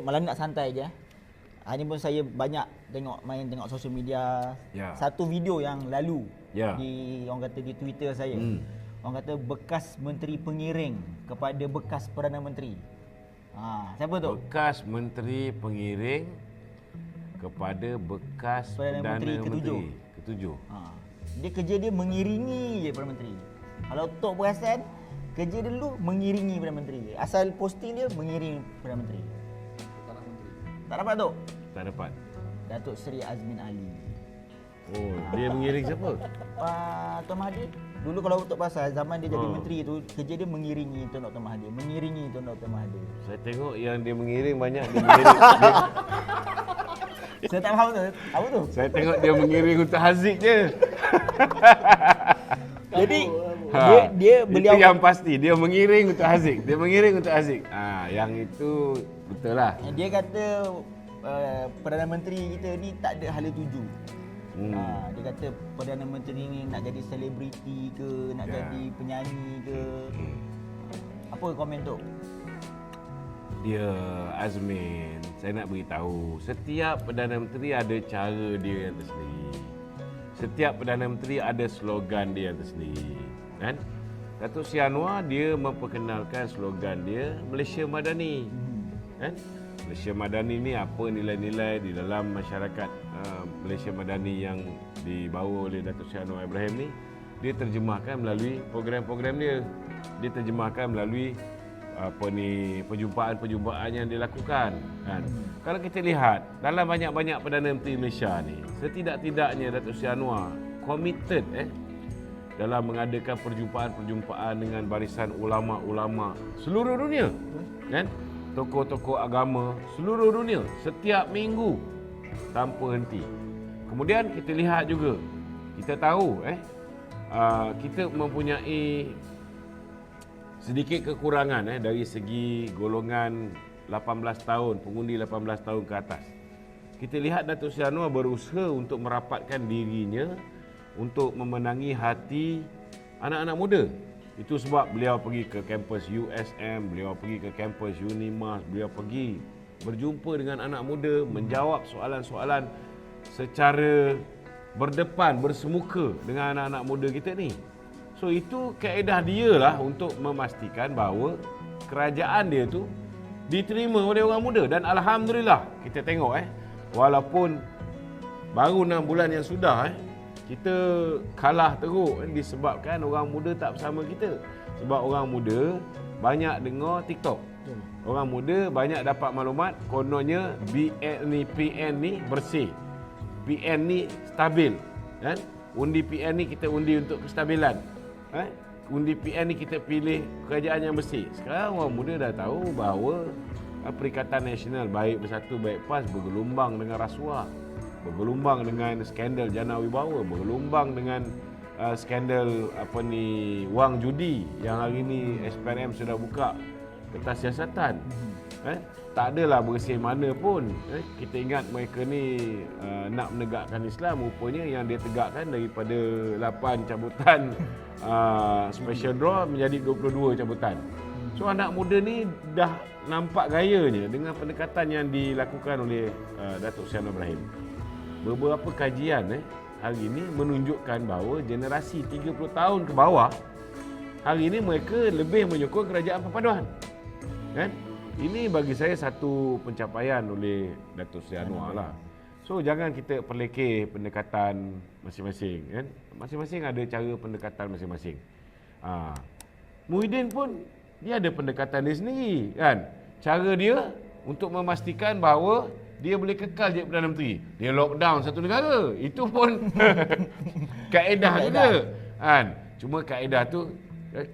malam nak santai je. Ini pun saya banyak tengok sosial media. Satu video yang lalu di orang kata di Twitter saya. Orang kata bekas menteri pengiring kepada bekas Perdana Menteri. Siapa tu? Bekas menteri pengiring kepada bekas Perdana Menteri ketujuh. Dia kerja dia mengiringi je Perdana Menteri. Kalau Tok perasan, kerja dia dulu mengiringi Perdana Menteri. Asal posting dia mengiringi Perdana Menteri. Tak dapat Tok? Tak dapat. Datuk Seri Azmin Ali. Oh, dia mengiring siapa? Tuan Mahathir. Dulu kalau Tok perasan, zaman dia jadi menteri tu, kerja dia mengiringi Tuan Dr. Mahathir. Mengiringi Tuan Dr. Mahathir. Saya tengok yang dia mengiring banyak dia mengiring. Saya tak faham tu. Apa tu? Saya tengok dia mengiring untuk Haziq je. Jadi dia beliau itu yang pasti dia mengiring untuk Haziq. Dia mengiring untuk Haziq. Yang itu betul lah. Dia kata Perdana Menteri kita ni tak ada hala tuju. Dia kata Perdana Menteri ni nak jadi selebriti ke, nak jadi penyanyi ke. Apa komen tu? Dia Azmin, saya nak beritahu, setiap Perdana Menteri ada cara dia yang tersendiri. Setiap Perdana Menteri ada slogan dia yang tersendiri, kan? Datuk Seri Anwar dia memperkenalkan slogan dia Malaysia Madani, kan? Malaysia Madani ni apa nilai-nilai di dalam masyarakat Malaysia Madani yang dibawa oleh Datuk Seri Anwar Ibrahim ni, dia terjemahkan melalui program-program dia. Dia terjemahkan melalui perjumpaan-perjumpaan yang dilakukan, kan. Kalau kita lihat dalam banyak-banyak Perdana Menteri Malaysia ni, setidak-tidaknya Datuk Seri Anwar committed dalam mengadakan perjumpaan-perjumpaan dengan barisan ulama-ulama seluruh dunia, kan. Tokoh-tokoh agama seluruh dunia setiap minggu tanpa henti. Kemudian kita lihat juga, kita tahu kita mempunyai sedikit kekurangan dari segi golongan 18 tahun, pengundi 18 tahun ke atas. Kita lihat Datuk Seri Anwar berusaha untuk merapatkan dirinya untuk memenangi hati anak-anak muda. Itu sebab beliau pergi ke kampus USM, beliau pergi ke kampus Unimas, beliau pergi berjumpa dengan anak muda, menjawab soalan-soalan secara berdepan, bersemuka dengan anak-anak muda kita ni. So itu kaedah dia lah untuk memastikan bahawa kerajaan dia tu diterima oleh orang muda. Dan Alhamdulillah kita tengok walaupun baru 6 bulan yang sudah kita kalah teruk disebabkan orang muda tak bersama kita. Sebab orang muda banyak dengar TikTok. Orang muda banyak dapat maklumat kononnya PN ni bersih, PN ni stabil, kan? Undi PN ni kita undi untuk kestabilan. Undi PN ni kita pilih kerajaan yang bersih. Sekarang orang muda dah tahu bahawa Perikatan Nasional baik Bersatu baik PAS bergelumbang dengan rasuah, bergelumbang dengan skandal jana wibawa, bergelumbang dengan skandal wang judi yang hari ini SPRM sudah buka kertas siasatan. Tak adalah bersih mana pun. Kita ingat mereka ni nak menegakkan Islam, rupanya yang dia tegakkan daripada 8 cabutan special draw menjadi 22 cabutan. So anak muda ni dah nampak gayanya dengan pendekatan yang dilakukan oleh Datuk Seri Anwar Ibrahim. Beberapa kajian hari ini menunjukkan bahawa generasi 30 tahun ke bawah hari ini mereka lebih menyokong kerajaan perpaduan, kan? Ini bagi saya satu pencapaian oleh Datuk Seri Anwar lah. So jangan kita perlekeh pendekatan masing-masing, kan? Masing-masing ada cara pendekatan masing-masing. Muhyiddin pun dia ada pendekatan dia sendiri, kan? Cara dia untuk memastikan bahawa dia boleh kekal jadi Perdana Menteri. Dia lockdown satu negara. Itu pun kaedah juga, kan? Cuma kaedah tu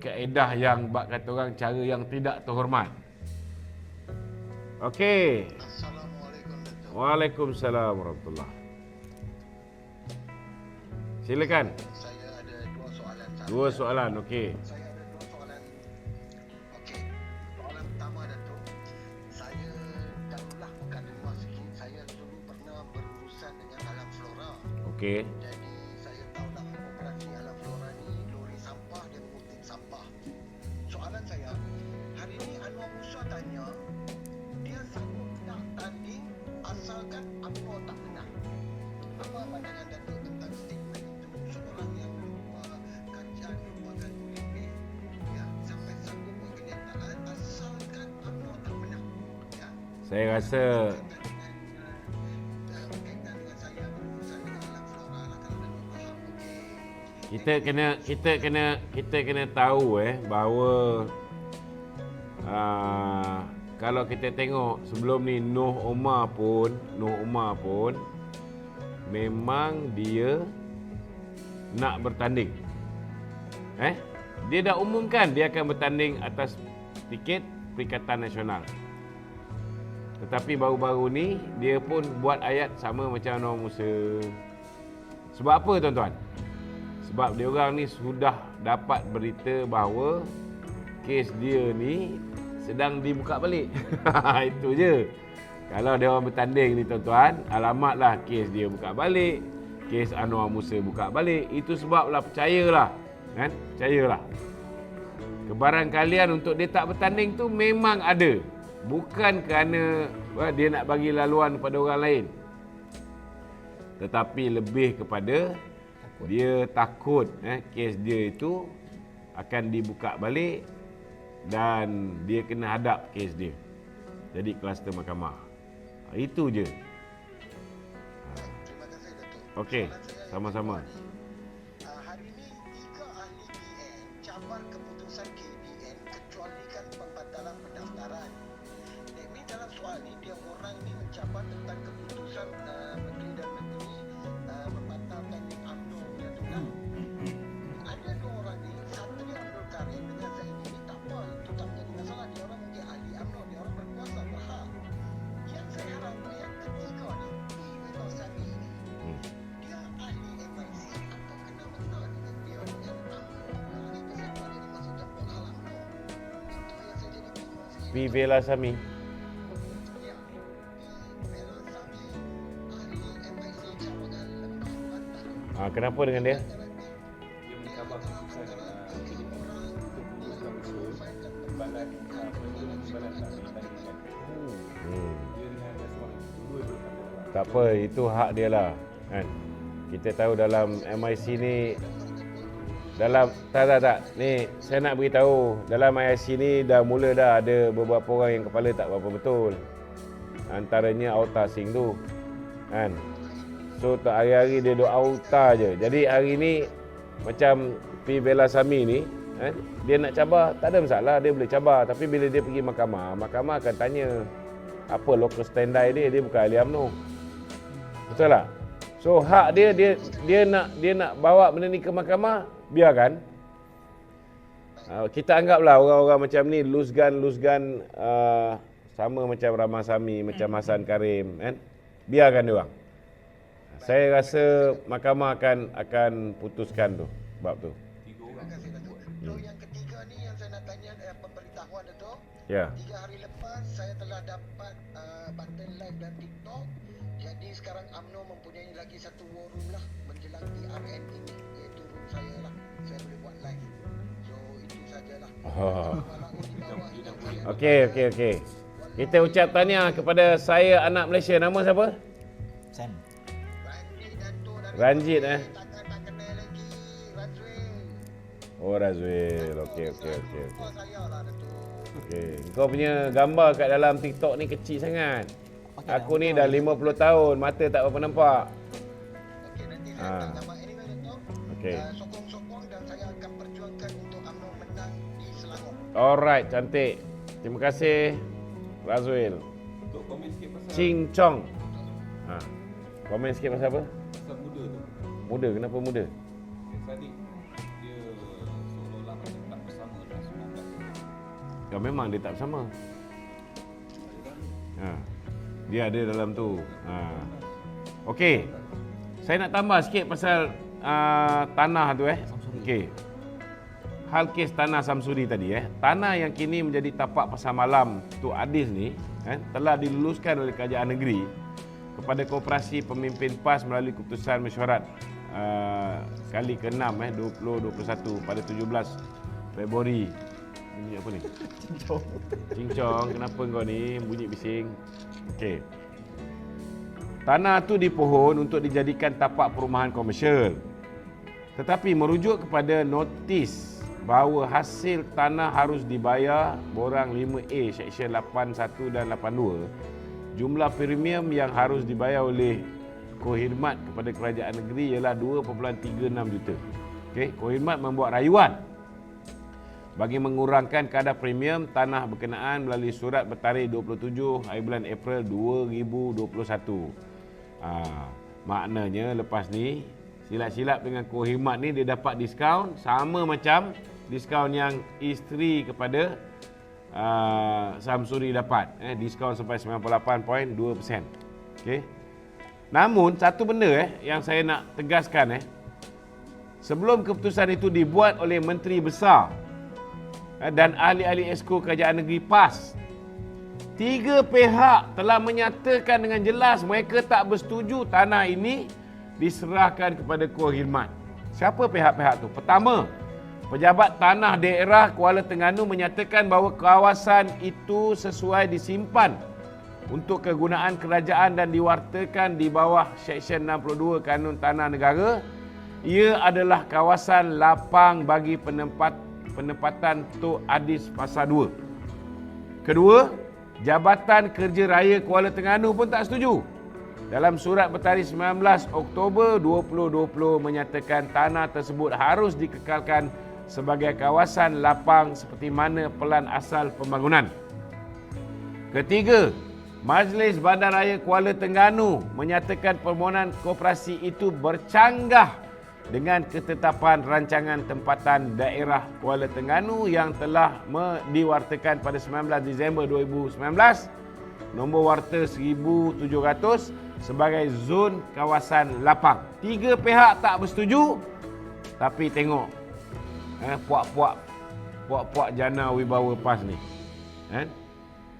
kaedah yang bak kata orang cara yang tidak terhormat. Okey. Assalamualaikum Datuk. Waalaikumsalam warahmatullahi. Silakan. Saya ada Dua soalan, okey. Saya ada dua soalan. Okey. Soalan pertama Datuk. Saya dahululah mukadimah sikit. Saya dulu pernah berurusan dengan Alam Flora. Okey. Jadi saya tahulah operasi Alam Flora ni lori sampah dia mengutip sampah. Soalan saya, hari ni Anwar Musa tanya dia sanggup tak nak tanding asalkan UMNO tak menang. Apa pandangan Datuk tentang statement itu? Seorang yang lupa kajian, lupakan UMP, ya, sampai sanggup buat kenyataan asalkan UMNO tak menang. Ya. Saya rasa kita kena tahu bahawa kalau kita tengok sebelum ni Noh Omar pun memang dia nak bertanding. Dia dah umumkan dia akan bertanding atas tiket Perikatan Nasional. Tetapi baru-baru ni dia pun buat ayat sama macam Anwar Musa. Sebab apa tuan-tuan? Sebab dia orang ni sudah dapat berita bahawa kes dia ni sedang dibuka balik. Itu je. Kalau dia orang bertanding ni tuan-tuan, alamatlah kes dia buka balik, kes Anwar Musa buka balik. Itu sebablah percayalah, kan? Percayalah. Kebarangkalian untuk dia tak bertanding tu memang ada. Bukan kerana dia nak bagi laluan kepada orang lain. Tetapi lebih kepada dia takut kes dia itu akan dibuka balik dan dia kena hadap kes dia. Jadi kluster mahkamah. Itu je. Terima kasih Datuk. Okey, sama-sama. Hari ini 3 ahli PN cabar keputusan KBN kecualikan pembatalan pendaftaran. Ini dalam soal ni dia orang ni mencabar tentang keputusan Menteri dan Menteri membatalkan UMNO punya tu lah. Ada dua orang ni, Satria Abdul Karim dengan Zaini ni tak apa, itu tak menjadi masalah. Dia orang mungkin ahli UMNO, dia orang berkuasa, berhak. Yang saya harap yang ketiga ni, P. Sami ni, dia ahli MIC atau kena mengena dengan dia dengan UMNO. Ini kenapa dia dimasuk campur hal UMNO. Itu yang saya jadi bingung sikit. P. Velasamy. Ya, P. Sami, ahli MIC cawangan Lembah Bantan. Kenapa dengan dia? Dia mencabar keputusan untuk memutuskan usul pembalan tak bertandingkan. Dia dengan rasuah dua berkata. Tak apa, itu hak dia lah, kan? Kita tahu dalam MIC ni tak. Ni saya nak beritahu, dalam MIC ni dah mula dah ada beberapa orang yang kepala tak berapa betul. Antaranya Auta Singh tu, kan? So tak hari-hari dia duk auta je. Jadi hari ni macam P. Velasamy ni, kan? Dia nak cabar, tak ada masalah, dia boleh cabar. Tapi bila dia pergi mahkamah akan tanya apa local standby dia bukan ahli UMNO. Betul tak? So hak dia nak bawa benda ni ke mahkamah, biarkan. Kita anggaplah orang-orang macam ni loose gun sama macam Ramasamy, macam Hasan Karim, kan? Biarkan dia orang. Saya rasa mahkamah akan putuskan tu bab tu. Terima kasih Datuk. Yang ketiga ni yang saya nak tanya pemberitahuan Datuk. Ya. 3 hari lepas saya telah dapat button live dan TikTok. Jadi sekarang UMNO mempunyai lagi satu war room lah menjelang TRN ini, iaitu room saya lah. Saya boleh buat live. So itu sajalah. Okey. Kita ucap tahniah kepada saya anak Malaysia. Nama siapa? Sam. Ranjit Takkan tak kenal lagi. Razwil. Oh, Razwil. Okey. Lupa saya lah Datuk. Okey. Kau punya gambar kat dalam TikTok ni kecil sangat. Aku ni dah 50 tahun, mata tak berapa nampak. Okey, nanti saya letak gambar anyway Datuk. Okey. Sokong-sokong dan saya akan perjuangkan untuk UMNO menang di Selangor. Alright, cantik. Terima kasih Razwil. Untuk komen sikit pasal Ching Chong. Komen sikit pasal apa? pasal muda tu. Muda, kenapa muda? Yang tadi dia seolah-olah macam tak bersama dengan 19. Ya memang dia tak bersama. Dia ada dalam tu. Okey. Saya nak tambah sikit pasal tanah tu Okey. Hal kes tanah Samsuri tadi Tanah yang kini menjadi tapak pasar malam Tuk Adis ni telah diluluskan oleh Kerajaan Negeri kepada Koperasi Pemimpin PAS melalui keputusan mesyuarat kali ke-6 2021 pada 17 Februari Bunyi apa ni? Cincong. Kenapa kau ni bunyi bising? Okey. Tanah tu dipohon untuk dijadikan tapak perumahan komersial. Tetapi merujuk kepada notis bahawa hasil tanah harus dibayar borang 5A Seksyen 81 dan 82, jumlah premium yang harus dibayar oleh Kokhidmat kepada kerajaan negeri ialah 2.36 juta. Okey, Kokhidmat membuat rayuan bagi mengurangkan kadar premium tanah berkenaan melalui surat bertarikh 27 hari bulan April 2021. Maknanya lepas ni silap-silap dengan Kokhidmat ni dia dapat diskaun sama macam diskaun yang isteri kepada Samsuri dapat. Diskaun sampai 98.2%. Okey. Namun satu benda yang saya nak tegaskan sebelum keputusan itu dibuat oleh Menteri Besar dan ahli-ahli Esko Kerajaan Negeri PAS, 3 pihak telah menyatakan dengan jelas mereka tak bersetuju tanah ini diserahkan kepada Kokhidmat. Siapa pihak-pihak tu? Pertama, Pejabat Tanah Daerah Kuala Terengganu menyatakan bahawa kawasan itu sesuai disimpan untuk kegunaan kerajaan dan diwartakan di bawah Seksyen 62 Kanun Tanah Negara. Ia adalah kawasan lapang bagi penempatan Tok Adis Fasa 2. Kedua, Jabatan Kerja Raya Kuala Terengganu pun tak setuju. Dalam surat bertarikh 19 Oktober 2020 menyatakan tanah tersebut harus dikekalkan sebagai kawasan lapang seperti mana pelan asal pembangunan. Ketiga, Majlis Bandaraya Kuala Terengganu menyatakan permohonan koperasi itu bercanggah dengan ketetapan rancangan tempatan daerah Kuala Terengganu yang telah diwartakan pada 19 Disember 2019, nombor warta 1700 sebagai zon kawasan lapang. 3 pihak tak bersetuju, tapi tengok puak-puak jana wibawa PAS ni.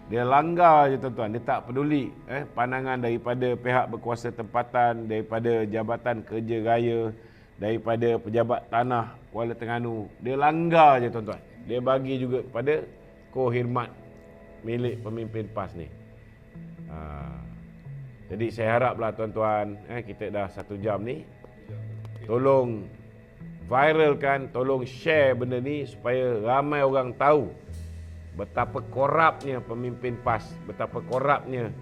Dia langgar je tuan-tuan, dia tak peduli pandangan daripada pihak berkuasa tempatan, daripada Jabatan Kerja Raya, daripada Pejabat Tanah Kuala Terengganu. Dia langgar je tuan-tuan. Dia bagi juga kepada Kokhidmat milik pemimpin PAS ni. Jadi saya haraplah tuan-tuan, kita dah 1 jam ni, tolong viralkan, tolong share benda ni supaya ramai orang tahu betapa korapnya pemimpin PAS, betapa korapnya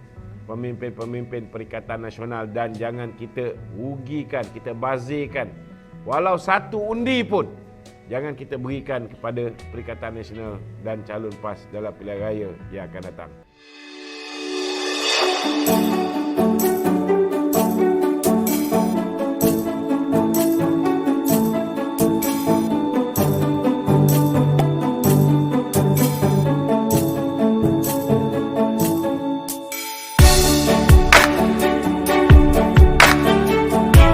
pemimpin-pemimpin Perikatan Nasional, dan jangan kita rugikan, kita bazirkan walau 1 undi pun jangan kita berikan kepada Perikatan Nasional dan calon PAS dalam pilihan raya yang akan datang.